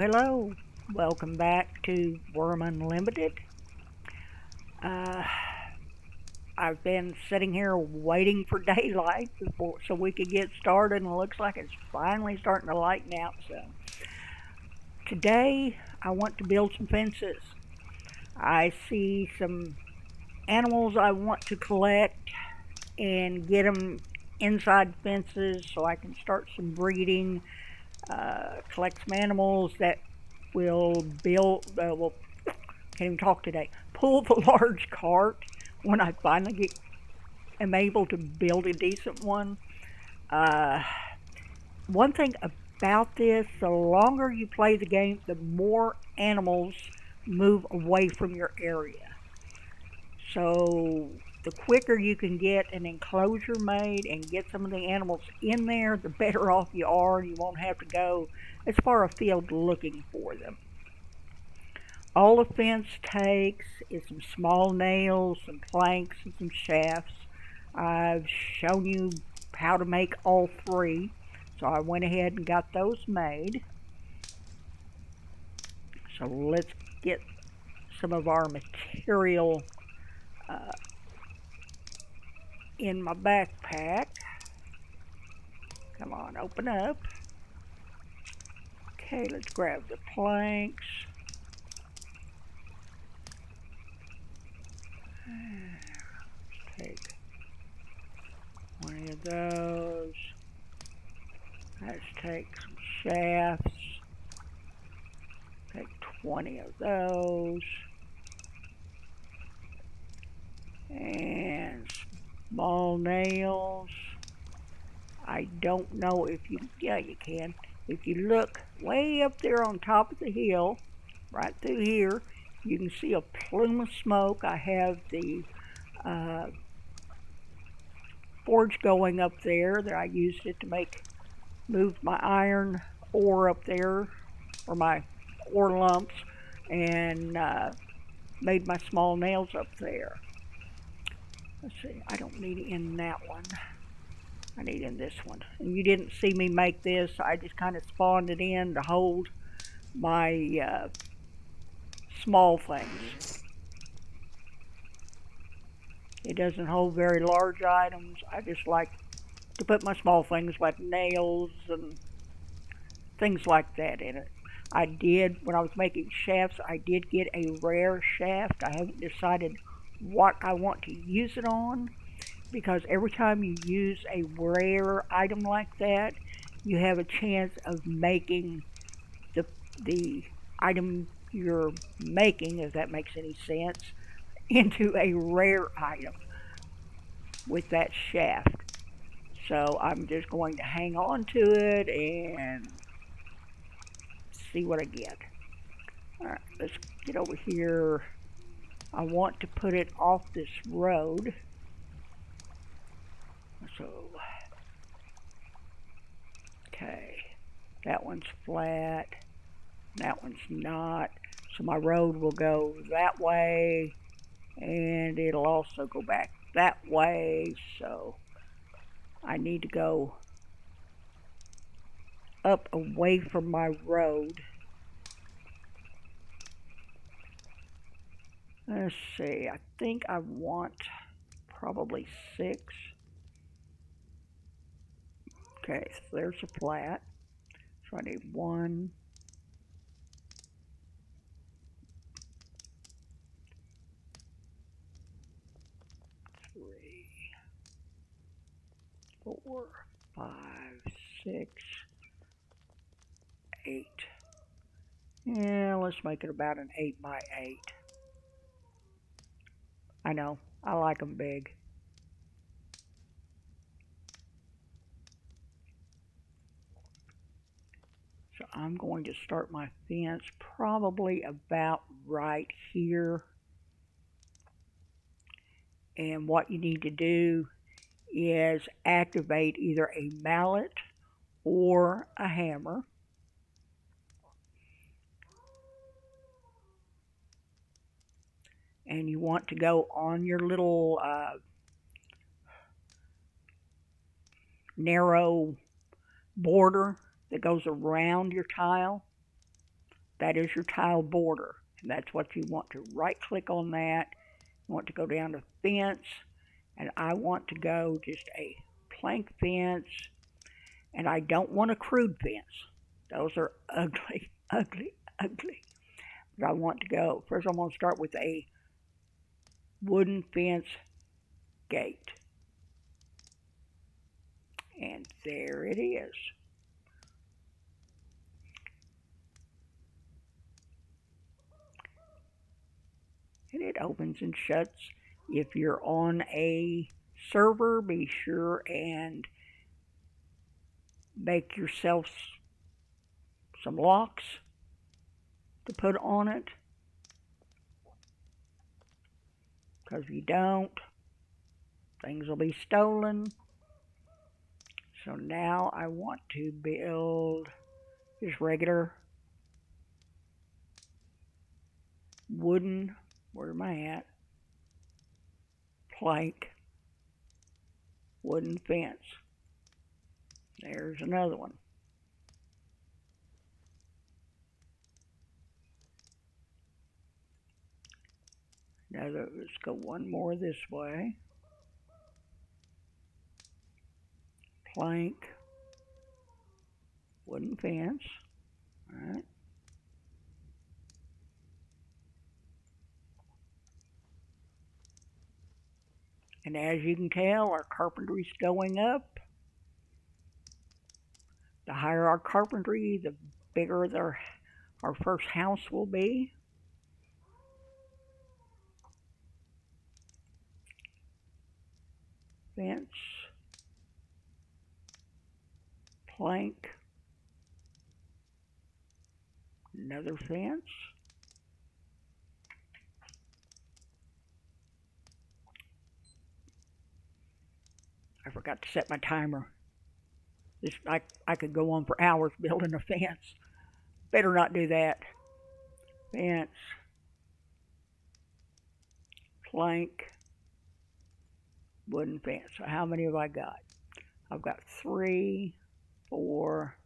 Hello, welcome back to Wurm Unlimited. Uh, I've been sitting here waiting for daylight so we could get started, and it looks like it's finally starting to lighten out. So today I want to build some fences. I see some animals I want to collect and get them inside fences so I can start some breeding. Collect some animals that will can't even talk today. Pull the large cart when I finally am able to build a decent one. Uh, One thing about this, the longer you play the game, the more animals move away from your area. So the quicker you can get an enclosure made and get some of the animals in there, the better off you are. You won't have to go as far afield looking for them. All the fence takes is some small nails, some planks, and some shafts. I've shown you how to make all three, so I went ahead and got those made. So let's get some of our material uh, in my backpack. Come on, open up. Okay, let's grab the planks. Let's take 20 of those. Let's take some shafts. Take 20 of those. And small nails. I don't know if you, yeah, you can. If you look way up there on top of the hill, right through here, you can see a plume of smoke. I have the uh, forge going up there that I used it to move my iron ore up there, or my ore lumps, and made my small nails up there. Let's see, I don't need it in that one. I need in this one. And you didn't see me make this. I just kind of spawned it in to hold my small things. It doesn't hold very large items. I just like to put my small things like nails and things like that in it. I did, when I was making shafts, I did get a rare shaft. I haven't decided what I want to use it on, because every time you use a rare item like that, you have a chance of making the the item you're making, if that makes any sense, into a rare item with that shaft. So I'm just going to hang on to it and see what I get. Alright, let's get over here. I want to put it off this road. So, okay, that one's flat. That one's not. So my road will go that way, and it'll also go back that way. So I need to go up away from my road. Let's see, I think I want probably 6. Okay, so there's a flat. So I need 1, 3, 4, 5, 6, 8. Yeah, let's make it about an 8 by 8. I know, I like them big. So I'm going to start my fence probably about right here. And what you need to do is activate either a mallet or a hammer. And you want to go on your little narrow border that goes around your tile. that is your tile border. And that's what you want to right click on that. You want to go down to fence, and I want to go just a plank fence, and I don't want a crude fence. Those are ugly, ugly, ugly. But I want to go, first I'm going to start with a wooden fence gate. And there it is. And it opens and shuts. If you're on a server, be sure and make yourself some locks to put on it. Because if you don't, things will be stolen. So now I want to build just regular wooden, where am I at? Plank wooden fence. There's another one. Now let's go one more this way. Plank wooden fence. All right. And as you can tell, our carpentry's going up. The higher our carpentry, the bigger our first house will be. Fence, plank, another fence. I forgot to set my timer. I could go on for hours building a fence. Better not do that. Fence, plank, wooden fence. So how many have I got? I've got 3, 4,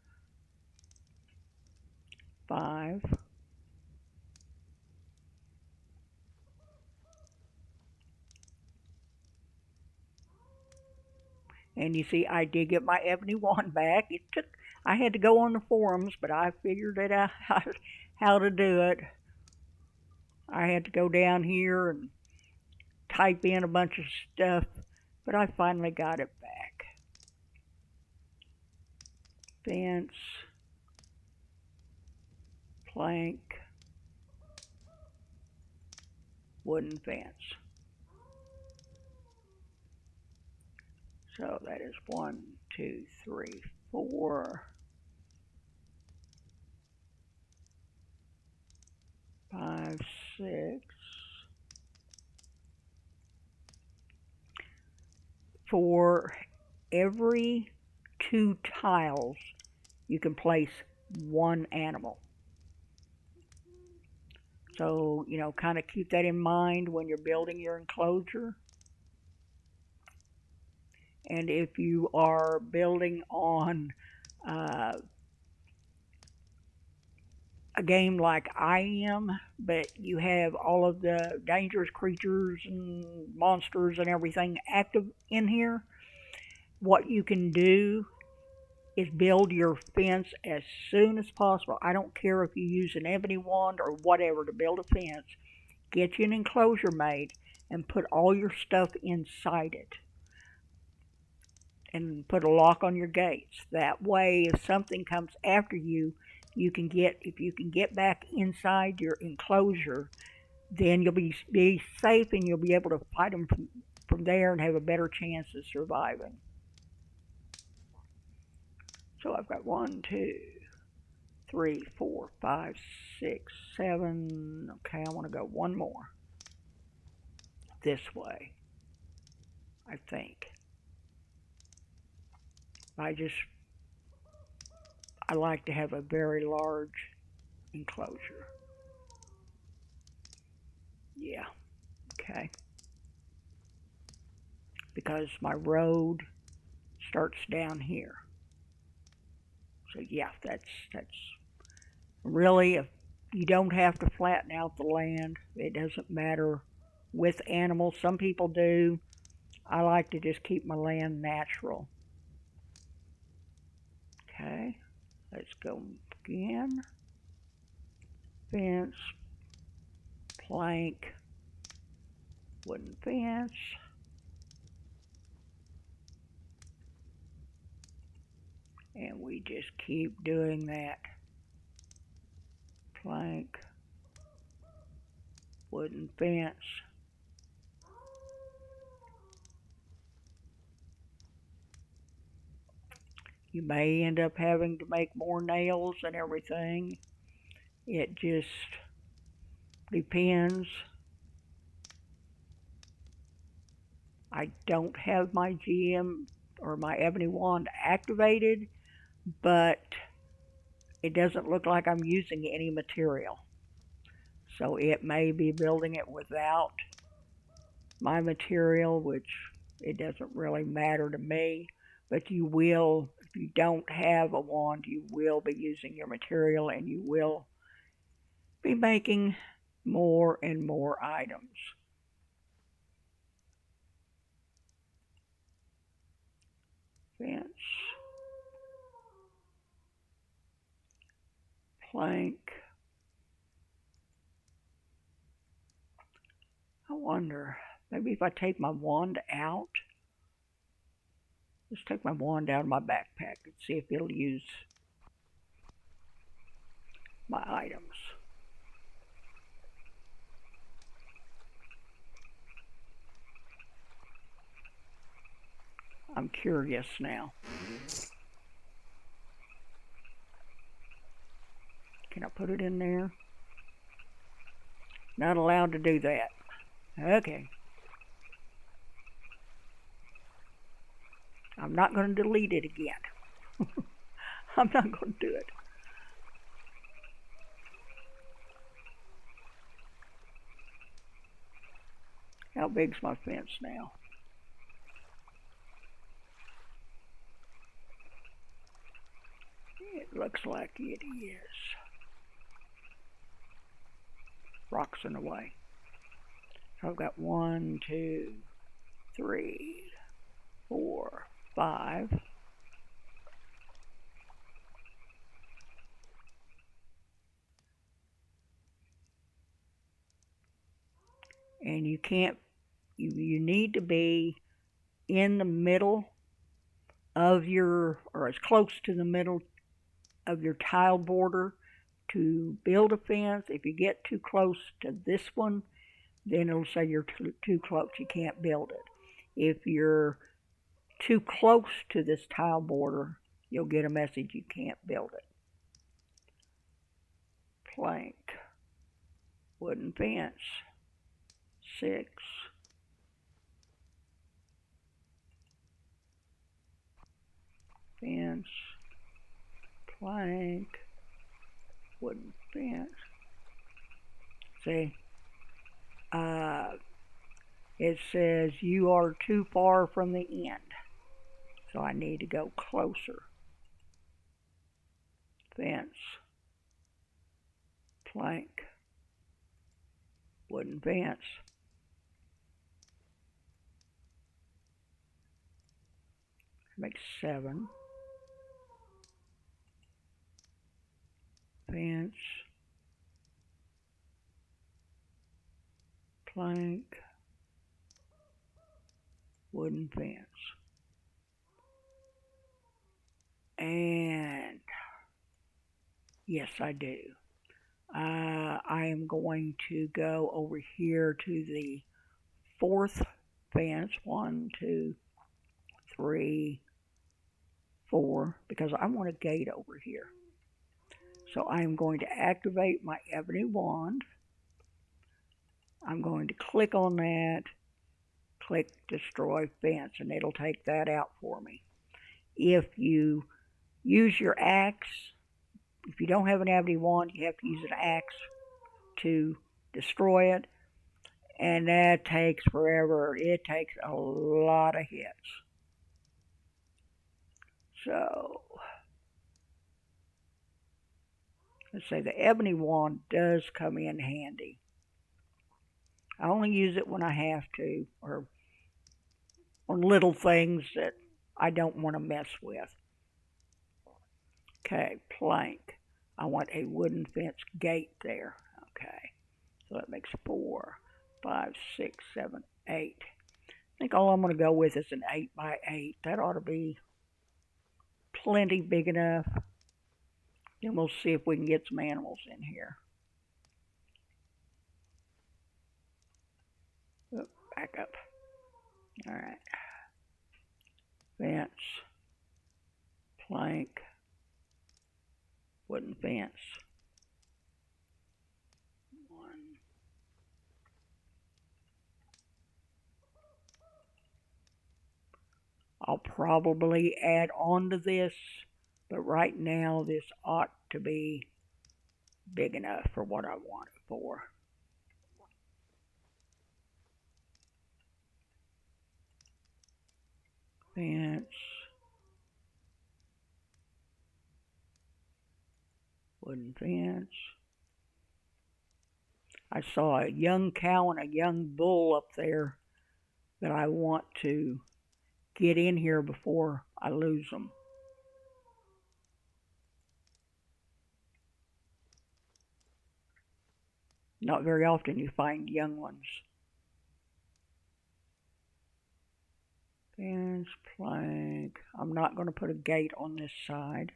5. And you see, I did get my ebony wand back. I had to go on the forums, but I figured it out how to do it. I had to go down here and type in a bunch of stuff, but I finally got it back. Fence, plank, wooden fence. So that is 1, 2, 3, 4, 5, 6. For every 2 tiles, you can place 1 animal. So, kind of keep that in mind when you're building your enclosure. And if you are building on a game like I am, but you have all of the dangerous creatures and monsters and everything active in here, what you can do is build your fence as soon as possible. I don't care if you use an ebony wand or whatever to build a fence. Get you an enclosure made and put all your stuff inside it. And put a lock on your gates. That way, if something comes after you, if you can get back inside your enclosure, then you'll be safe and you'll be able to fight them from there and have a better chance of surviving. So I've got 1, 2, 3, 4, 5, 6, 7. Okay, I want to go one more this way, I think. I like to have a very large enclosure. Yeah, okay. Because my road starts down here. So yeah, that's really, if You don't have to flatten out the land. It doesn't matter with animals. Some people do. I like to just keep my land natural. Okay, let's go again. Fence, plank, wooden fence. And we just keep doing that. Plank, wooden fence. You may end up having to make more nails and everything. It just depends. I don't have my GM or my ebony wand activated, but it doesn't look like I'm using any material. So it may be building it without my material, which it doesn't really matter to me. But you will, if you don't have a wand, you will be using your material and you will be making more and more items. Fence, plank. I wonder, maybe if I take my wand out, let's take my wand out of my backpack and see if it'll use my items. I'm curious now. Can I put it in there? Not allowed to do that. Okay. I'm not going to delete it again. I'm not going to do it. How big's my fence now? It looks like it is. Rocks in the way. So I've got 1, 2, 3, 4, 5. And you can't, you need to be in the middle of your, or as close to the middle of your tile border to build a fence. If you get too close to this one, then it'll say you're too close, you can't build it. If you're too close to this tile border, you'll get a message you can't build it. Plank, wooden fence, 6. Fence, plank, wooden fence. See, it says you are too far from the end, so I need to go closer. Fence, plank, wooden fence. Makes 7. Fence, plank, wooden fence. And yes, I do. I am going to go over here to the 4th fence. 1, 2, 3, 4, because I want a gate over here. So I'm going to activate my ebony wand. I'm going to click on that, click destroy fence, and it'll take that out for me. If you use your axe, if you don't have an ebony wand, you have to use an axe to destroy it, and that takes forever. It takes a lot of hits. So Let's say the ebony wand does come in handy. I only use it when I have to, or on little things that I don't want to mess with. Okay, plank. I want a wooden fence gate there. Okay, so that makes 4, 5, 6, 7, 8. I think all I'm going to go with is an 8 by 8. That ought to be plenty big enough. Then we'll see if we can get some animals in here. Oh, back up. All right. Fence, plank, wooden fence. 1. I'll probably add on to this, but right now this ought to be big enough for what I want it for. Fence, wooden fence. I saw a young cow and a young bull up there that I want to get in here before I lose them. Not very often you find young ones. Fence, plank. I'm not going to put a gate on this side.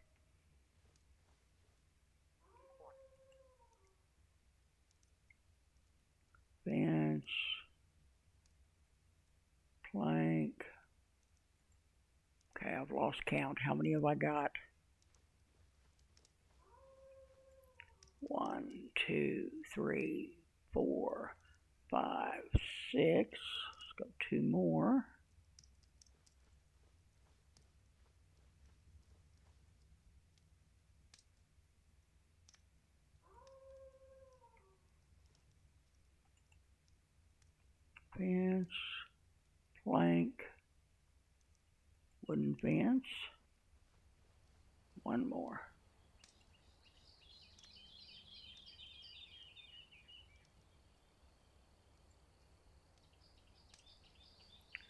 Fence, plank. Okay, I've lost count. How many have I got? 1, 2, 3, 4, 5, 6. Let's go 2 more. Fence, plank, wooden fence. 1 more.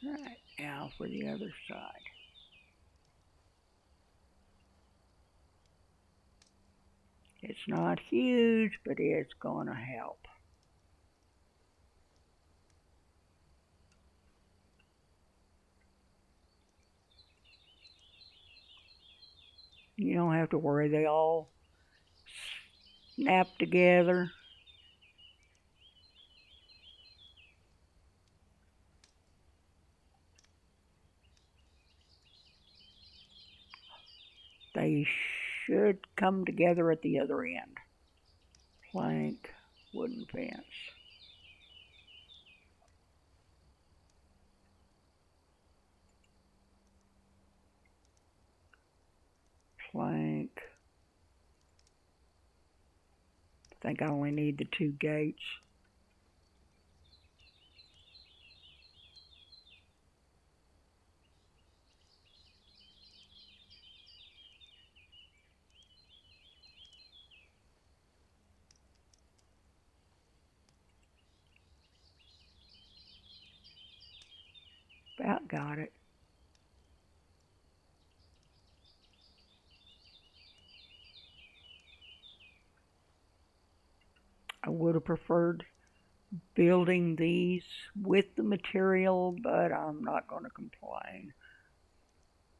Alright, now for the other side. It's not huge, but it's going to help. You don't have to worry, they all snap together. They should come together at the other end. Plank, wooden fence. Plank. I think I only need the 2 gates. About got it. I would have preferred building these with the material, but I'm not going to complain.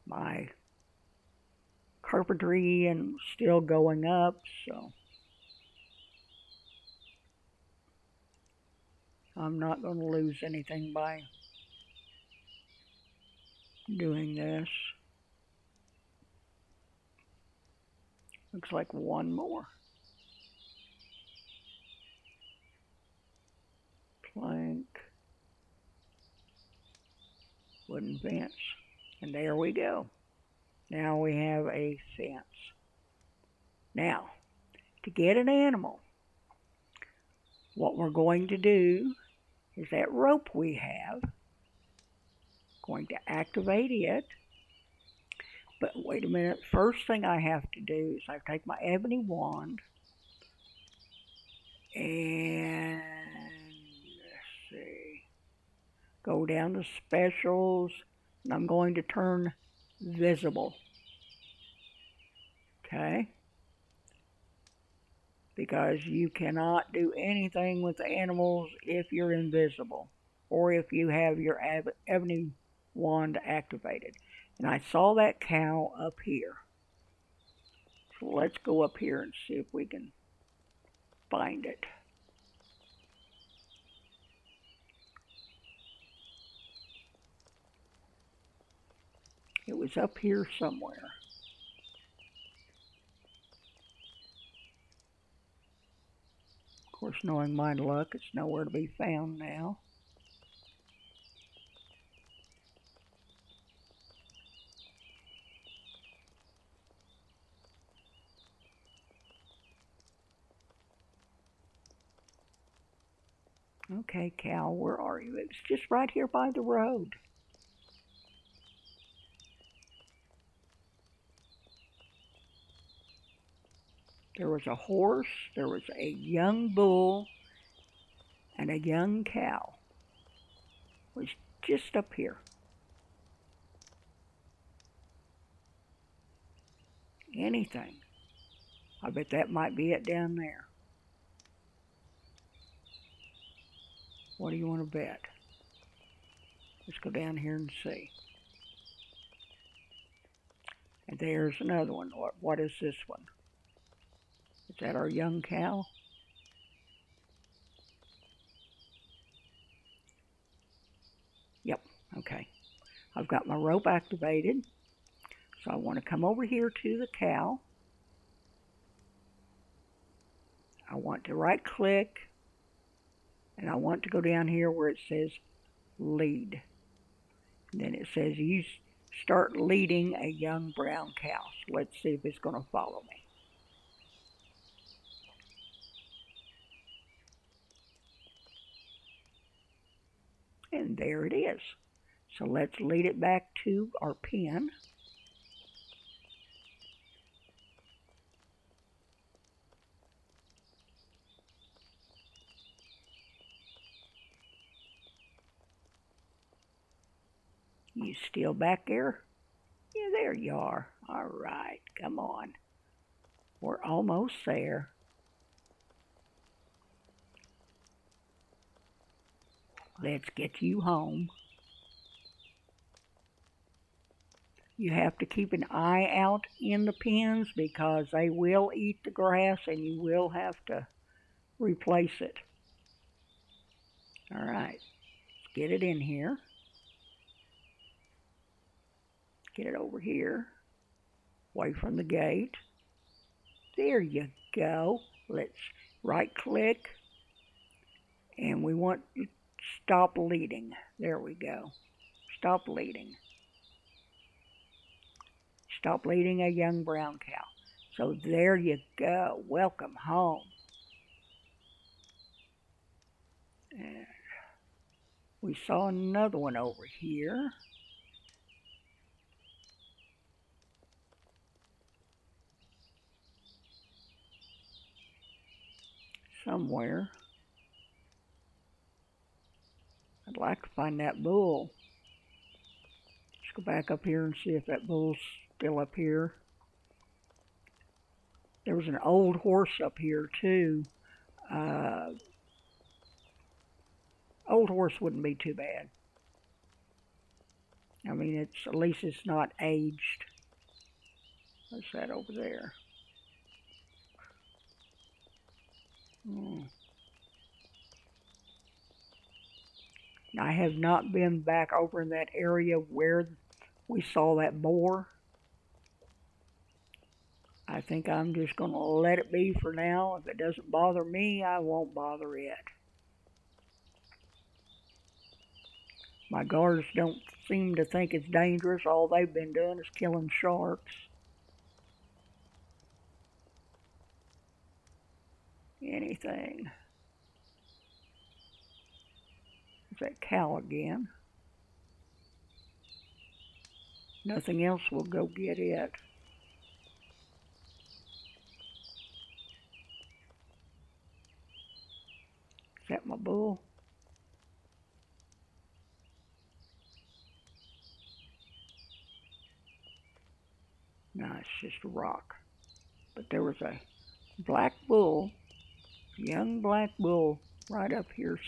My carpentry and still going up, so I'm not going to lose anything by doing this. Looks like 1 more. Plank, wooden fence, and there we go. Now we have a fence. Now, to get an animal, what we're going to do is that rope we have, going to activate it. But wait a minute, first thing I have to do is I take my ebony wand And let's see, go down to specials, and I'm going to turn visible. Okay? Because you cannot do anything with the animals if you're invisible or if you have your ebony wand activated. And I saw that cow up here. So let's go up here and see if we can find it. It was up here somewhere. Of course, knowing my luck, it's nowhere to be found now. Okay, cow, where are you? It's just right here by the road. There was a horse, there was a young bull, and a young cow. It was just up here. Anything. I bet that might be it down there. What do you want to bet? Let's go down here and see. And there's another one. What is this one? Is that our young cow? Yep, okay. I've got my rope activated. So I want to come over here to the cow. I want to right click. And I want to go down here where it says lead. And then it says you start leading a young brown cow. So let's see if it's going to follow me. And there it is. So let's lead it back to our pen. You still back there? Yeah, there you are. All right, come on. We're almost there. Let's get you home. You have to keep an eye out in the pens because they will eat the grass and you will have to replace it. All right, let's get it in here. Get it over here, away from the gate. There you go. Let's right click and we want to stop leading. There we go. Stop leading. Stop leading a young brown cow. So there you go. Welcome home. And we saw another one over here. Somewhere. I'd like to find that bull. Let's go back up here and see if that bull's still up here. There was an old horse up here too. Old horse wouldn't be too bad. I mean, it's at least it's not aged. What's that over there? I have not been back over in that area where we saw that boar. I think I'm just going to let it be for now. If it doesn't bother me, I won't bother it. My guards don't seem to think it's dangerous. All they've been doing is killing sharks. Anything. It's that cow again. Nothing else will go get it. that my bull? No, it's just a rock. But there was a black bull, young black bull, right up here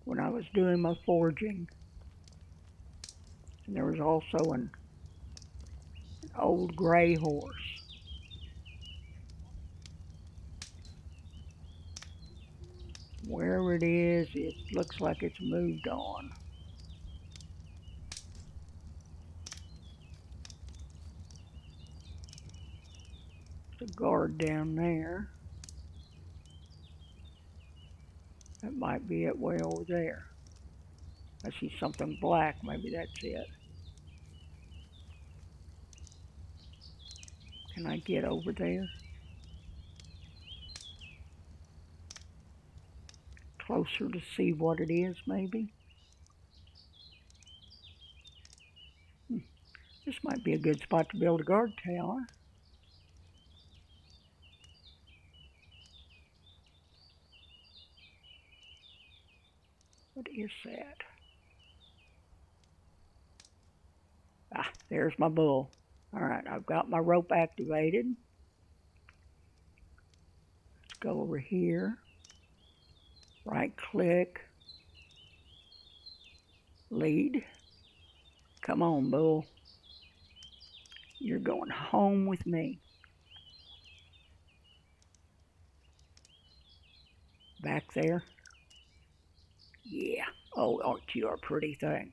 when I was doing my foraging. And there was also an old gray horse. Wherever it is, it looks like it's moved on. There's a guard down there. That might be it way over there. I see something black. Maybe that's it. Can I get over there? Closer to see what it is, maybe? This might be a good spot to build a guard tower. What is that? Ah, there's my bull. Alright, I've got my rope activated. Let's go over here. Right click. Lead. Come on, bull. You're going home with me. Back there. Yeah. Oh, aren't you a pretty thing?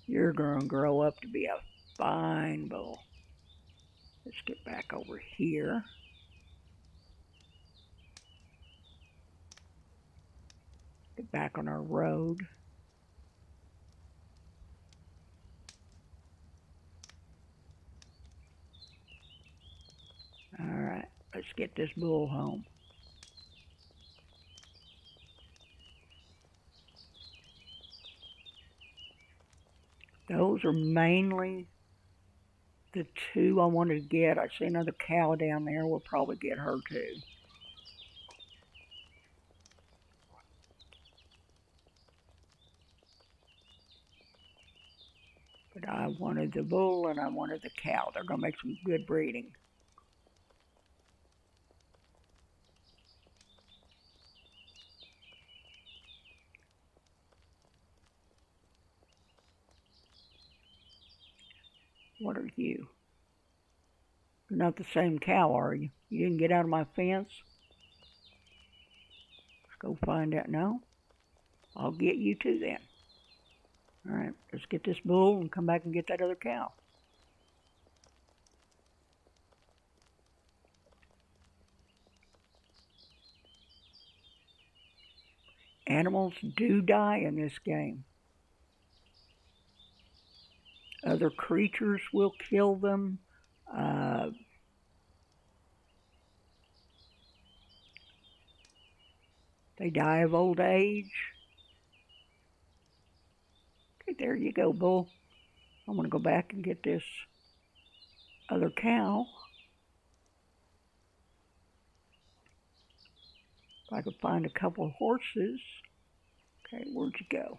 You're going to grow up to be a fine bull. Let's get back over here. Get back on our road. Alright, let's get this bull home. Those are mainly the two I wanted to get. I see another cow down there. We'll probably get her too. But I wanted the bull and I wanted the cow. They're going to make some good breeding. What are you? You're not the same cow, are you? You didn't get out of my fence? Let's go find out. No? I'll get you too then. Alright, let's get this bull and come back and get that other cow. Animals do die in this game. Other creatures will kill them. They die of old age. Okay, there you go, bull. I'm going to go back and get this other cow. If I could find a couple of horses. Okay, where'd you go?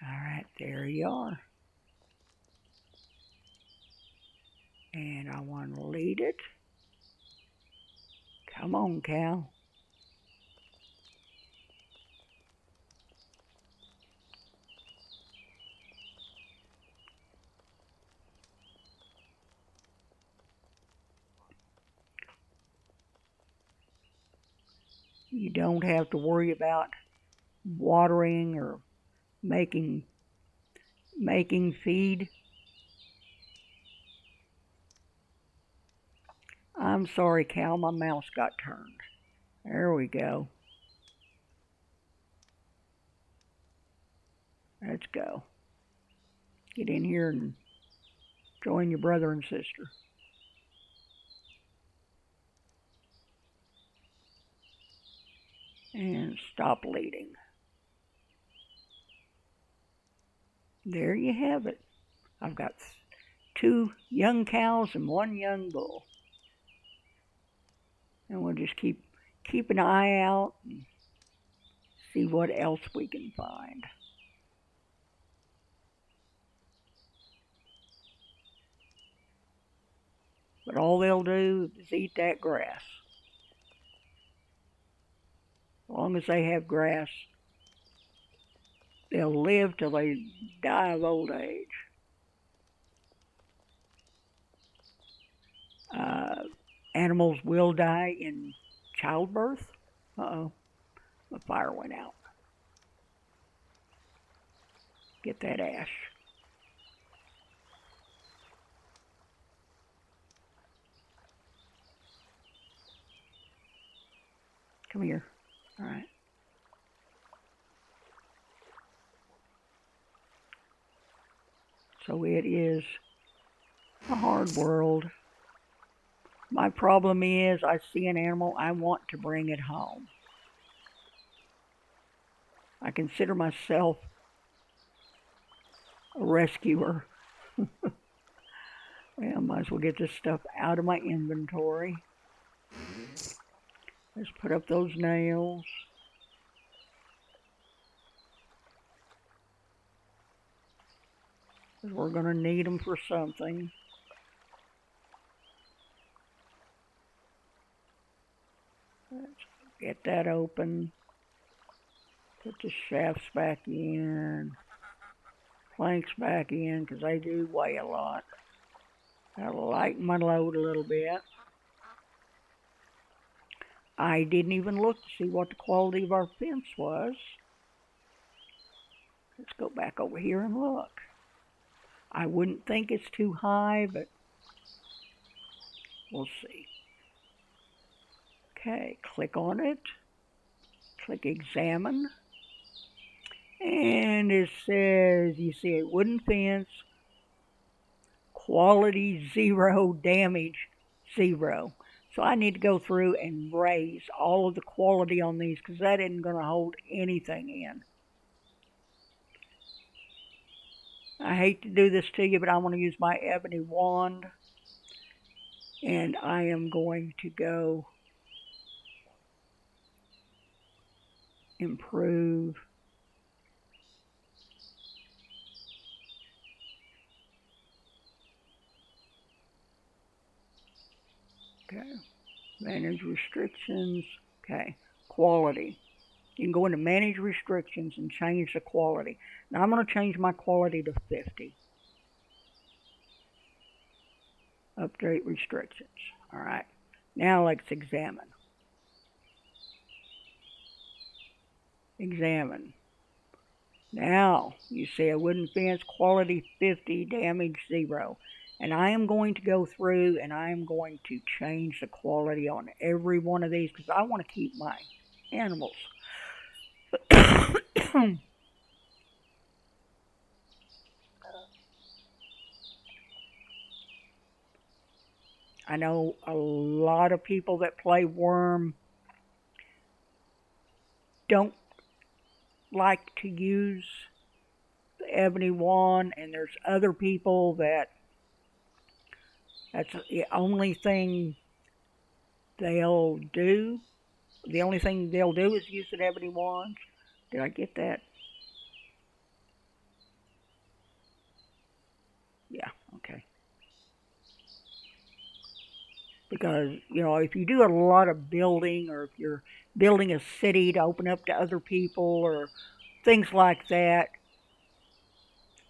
Alright, there you are. And I want to lead it. Come on, cow. You don't have to worry about watering or making feed. I'm sorry, cow, my mouse got turned. There we go. Let's go. Get in here and join your brother and sister. and stop bleeding. There you have it. I've got 2 young cows and 1 young bull. And we'll just keep an eye out and see what else we can find. But all they'll do is eat that grass. As long as they have grass, they'll live till they die of old age. Animals will die in childbirth. Uh-oh, the fire went out. Get that ash. Come here. All right. So it is a hard world. My problem is I see an animal, I want to bring it home. I consider myself a rescuer. Well, might as well get this stuff out of my inventory. Let's put up those nails. Because we're going to need them for something. Let's get that open. Put the shafts back in. Planks back in, because they do weigh a lot. That'll lighten my load a little bit. I didn't even look to see what the quality of our fence was. Let's go back over here and look. I wouldn't think it's too high, but we'll see. Okay, click on it. Click examine. And it says, you see a wooden fence, quality 0, damage 0. So I need to go through and raise all of the quality on these because that isn't going to hold anything in. I hate to do this to you, but I want to use my ebony wand. And I am going to go improve. Okay, manage restrictions. Okay, quality. You can go into manage restrictions and change the quality. Now I'm going to change my quality to 50. Update restrictions. All right, now let's examine. Examine. Now you see a wooden fence, quality 50, damage 0. And I am going to go through and I am going to change the quality on every one of these because I want to keep my animals. I know a lot of people that play Wurm don't like to use the ebony wand, and there's other people that's the only thing they'll do. The only thing they'll do is use an ebony wand. Did I get that? Yeah, okay. Because, you know, if you do a lot of building, or if you're building a city to open up to other people or things like that,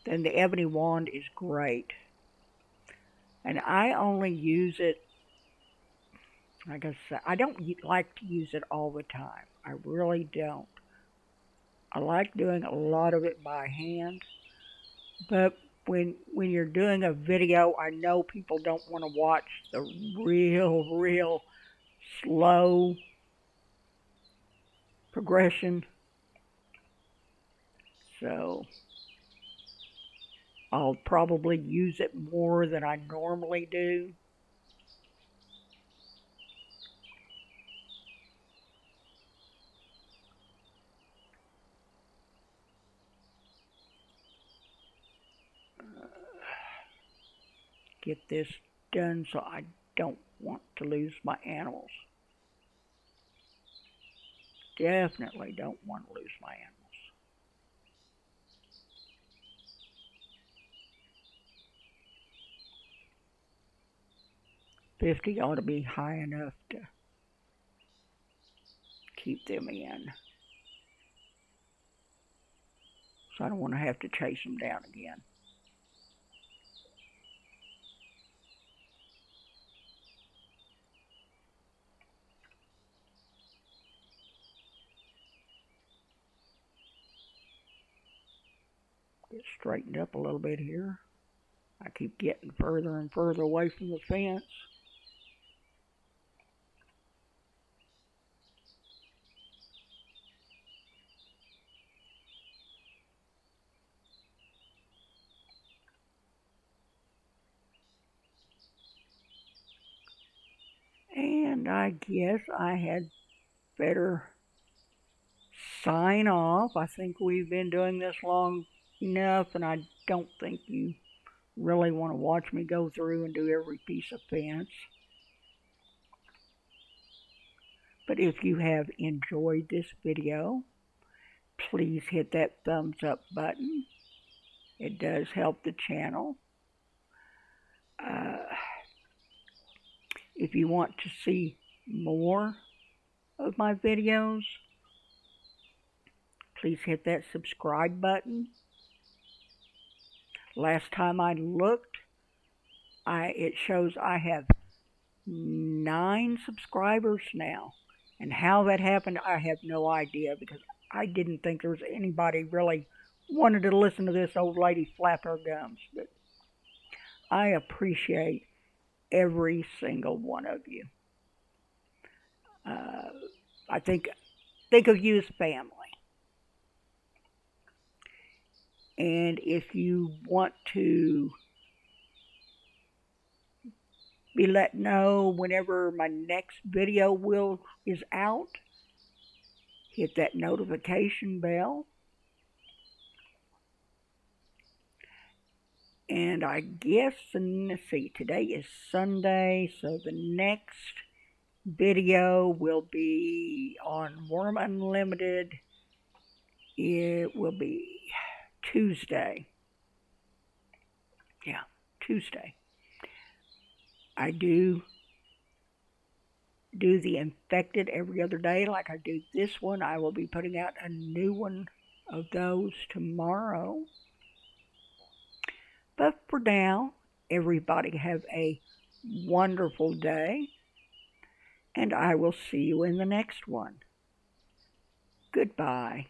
then the ebony wand is great. And I only use it, like I said, I don't like to use it all the time. I really don't. I like doing a lot of it by hand. But when you're doing a video, I know people don't want to watch the real slow progression. So I'll probably use it more than I normally do. get this done so I don't want to lose my animals. Definitely don't want to lose my animals. 50 ought to be high enough to keep them in. So I don't want to have to chase them down again. Get straightened up a little bit here. I keep getting further and further away from the fence. And I guess I had better sign off. I think we've been doing this long enough, and I don't think you really want to watch me go through and do every piece of fence. But if you have enjoyed this video, please hit that thumbs up button. It does help the channel. If you want to see more of my videos, please hit that subscribe button. Last time I looked, it shows I have 9 subscribers now. And how that happened, I have no idea, because I didn't think there was anybody really wanted to listen to this old lady flap her gums. But I appreciate every single one of you. I think of you as family. And if you want to be let know whenever my next video is out, hit that notification bell. And I guess, let's see, today is Sunday, so the next video will be on Wurm Unlimited. It will be Tuesday. Yeah, Tuesday. I do the infected every other day like I do this one. I will be putting out a new one of those tomorrow. But for now, everybody have a wonderful day, and I will see you in the next one. Goodbye.